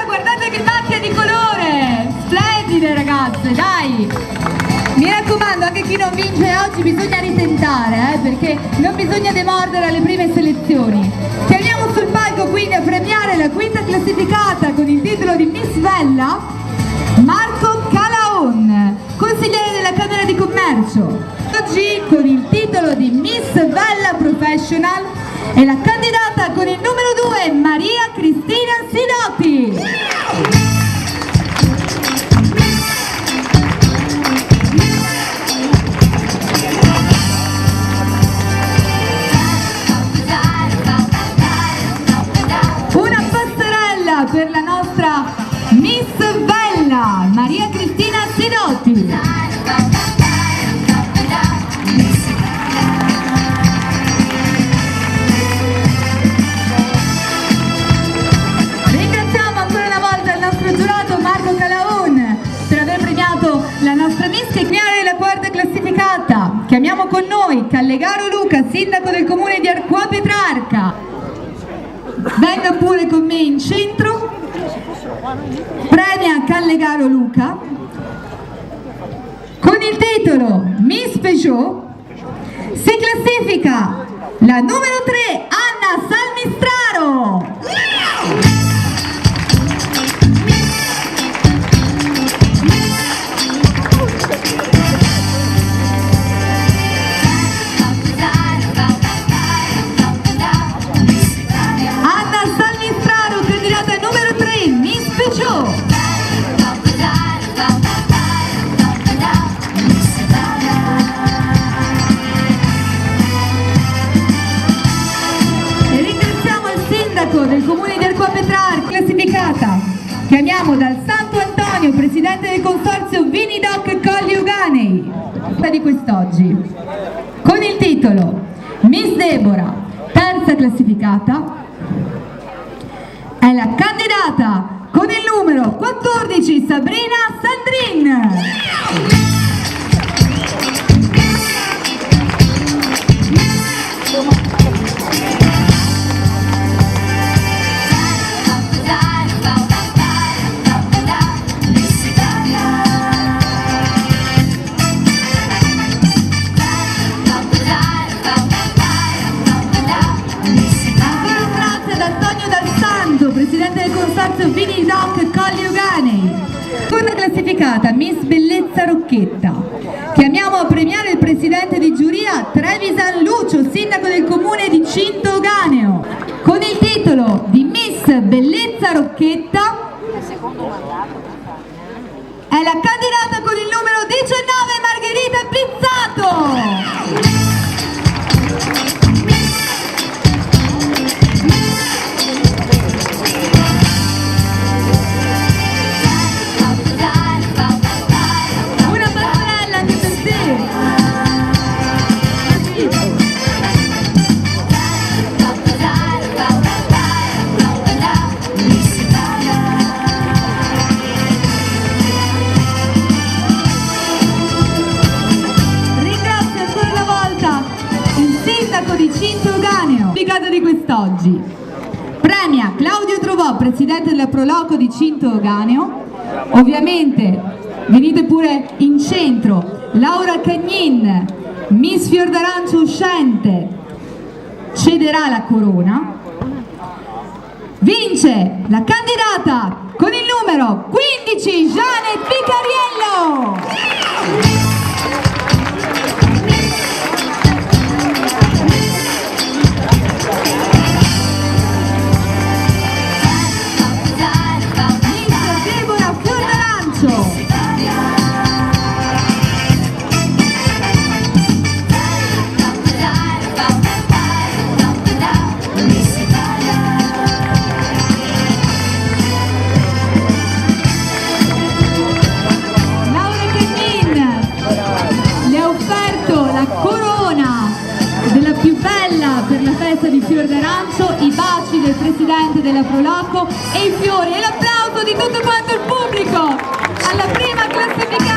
guardate che macchia di colore! Splendide ragazze, dai! Mi raccomando, anche chi non vince oggi bisogna ritentare, perché non bisogna demordere alle prime selezioni. Chiamiamo sul palco quindi a premiare la quinta classificata con il titolo di Miss Vella, Marco Calaon, consigliere della Camera di Commercio. Oggi con il titolo di Miss Vella Professional e la candidata con il numero 2, Maria Cristina Sidoti. Una passerella per la nostra Miss Vella, Maria Cristina Sidoti. La nostra Miss che è la quarta classificata. Chiamiamo con noi Callegaro Luca, sindaco del comune di Arquà Petrarca. Venga pure con me in centro. Premia Callegaro Luca con il titolo Miss Peugeot. Si classifica la numero 3, Anna Salmistraro. Del comune di Arquà Petrarca, classificata. Chiamiamo dal Santo Antonio, presidente del consorzio Vini Doc Colli Euganei di quest'oggi, con il titolo Miss Deborah, terza classificata, è la candidata con il numero 14, Sabrina Sandrin. Presidente del consorzio Vini Doc Colli Euganei. Seconda classificata, Miss Bellezza Rocchetta. Chiamiamo a premiare il presidente di giuria Trevisan Lucio, sindaco del comune di Cinto Euganeo, con il titolo di Miss Bellezza Rocchetta. È la candidata con il numero 19, Margherita Pizzato. Di Cinto Euganeo, di quest'oggi. Premia Claudio Trovò, presidente della Proloco di Cinto Euganeo. Ovviamente venite pure in centro. Laura Cagnin, Miss Fior d'Arancio uscente, cederà la corona. Vince la candidata con il numero 15, Janet Picariello. Di Fior d'Arancio, i baci del presidente della Proloco e i fiori e l'applauso di tutto quanto il pubblico alla prima classificata.